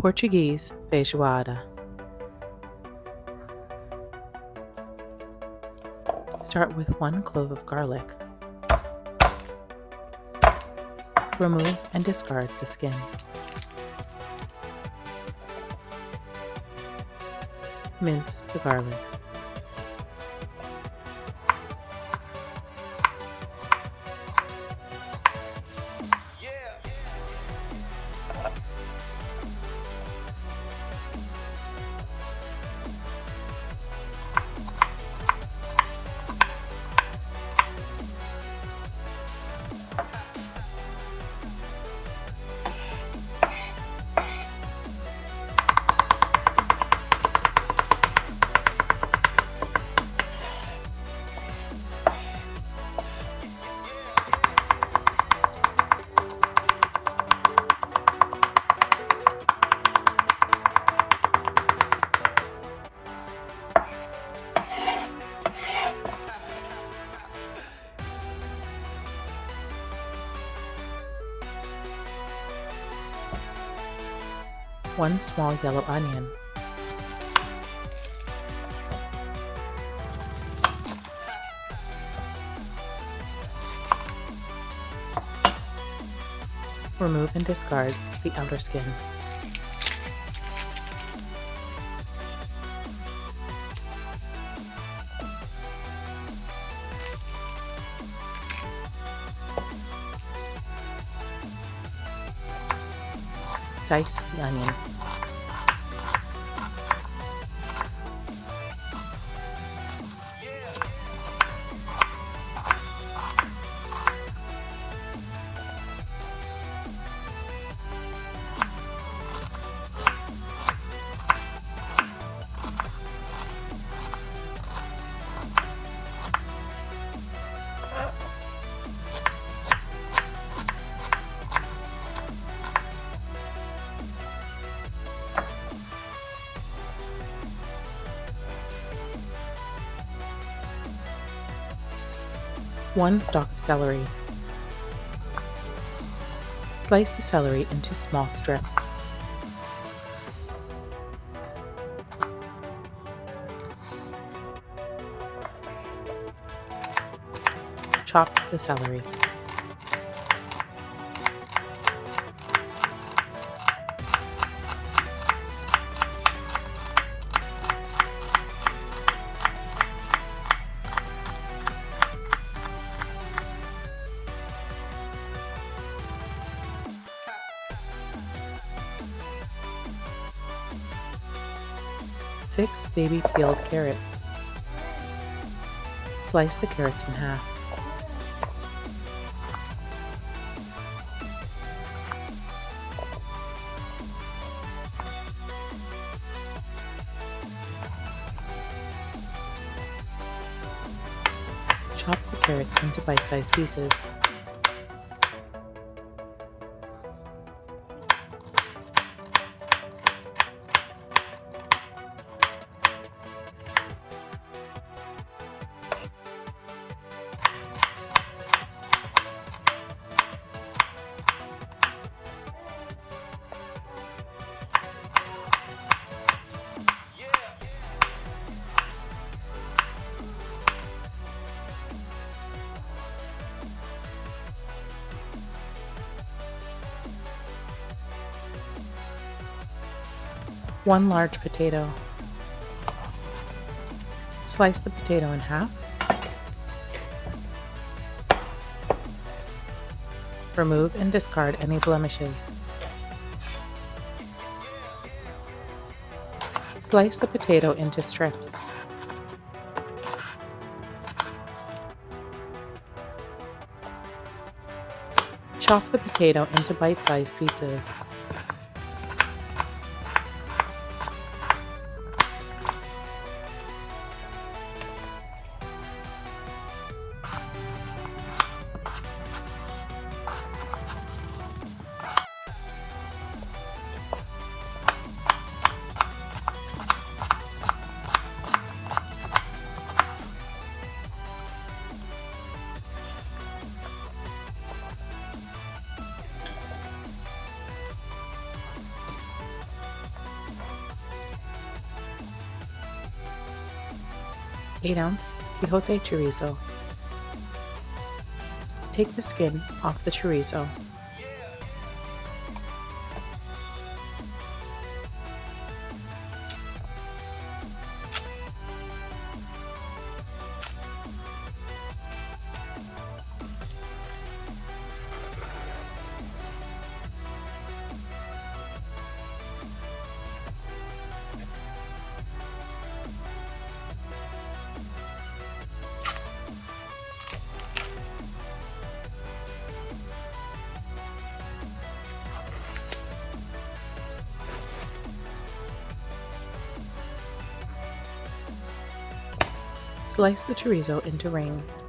Portuguese Feijoada. Start with 1 clove of garlic. Remove and discard the skin. Mince the garlic. One small yellow onion. Remove and discard the outer skin. Dice the onion. One stalk of celery. Slice the celery into small strips. Chop the celery. Six baby peeled carrots. Slice the carrots in half. Chop the carrots into bite-sized pieces. One large potato. Slice the potato in half. Remove and discard any blemishes. Slice the potato into strips. Chop the potato into bite-sized pieces. 8-ounce Quijote chorizo. Take the skin off the chorizo. Slice the chorizo into rings.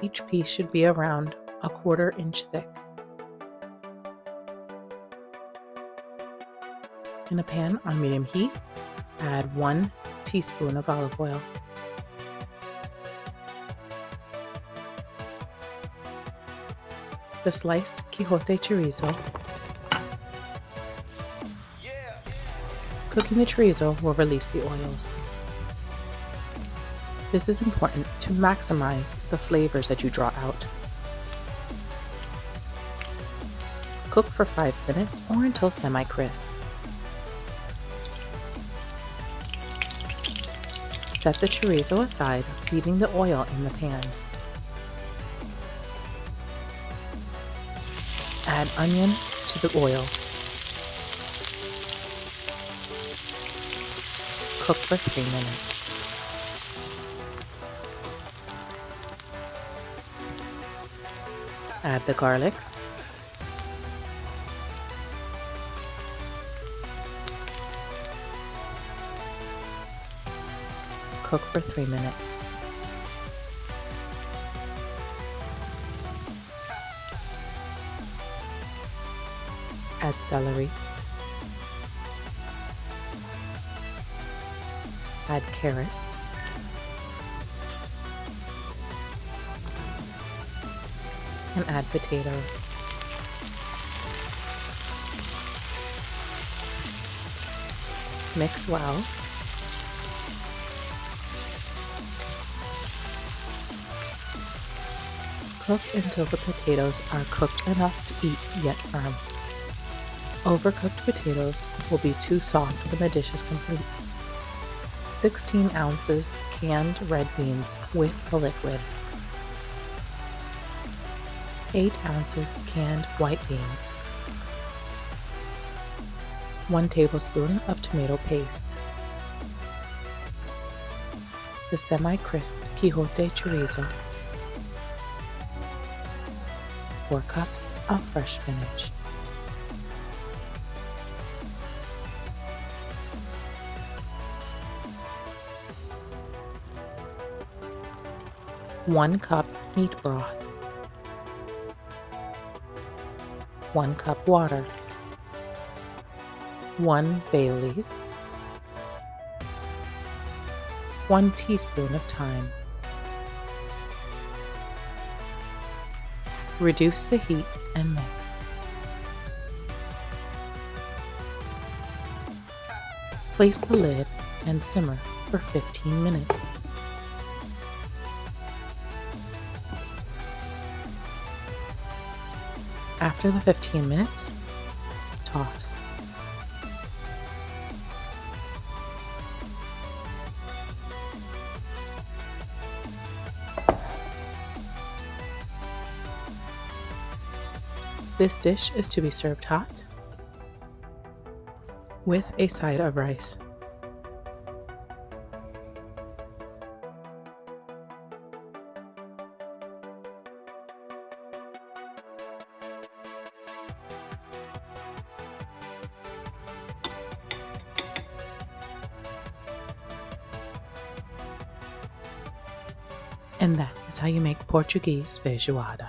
Each piece should be around a 1/4 inch thick. In a pan on medium heat, add 1 teaspoon of olive oil. The sliced Quijote chorizo. Cooking the chorizo will release the oils. This is important to maximize the flavors that you draw out. Cook for 5 minutes or until semi-crisp. Set the chorizo aside, leaving the oil in the pan. Add onion to the oil. Cook for 3 minutes. Add the garlic. Cook for 3 minutes. Add celery. Add carrots. And add potatoes. Mix well. Cook until the potatoes are cooked enough to eat yet firm. Overcooked potatoes will be too soft when the dish is complete. 16 ounces canned red beans with the liquid. 8 ounces canned white beans. 1 tablespoon of tomato paste. The semi-crisp Quijote chorizo. 4 cups of fresh spinach. One cup meat broth. 1 cup water. 1 bay leaf. 1 teaspoon of thyme. Reduce the heat and mix. Place the lid and simmer for 15 minutes. After the 15 minutes, toss. This dish is to be served hot with a side of rice. And that is how you make Portuguese feijoada.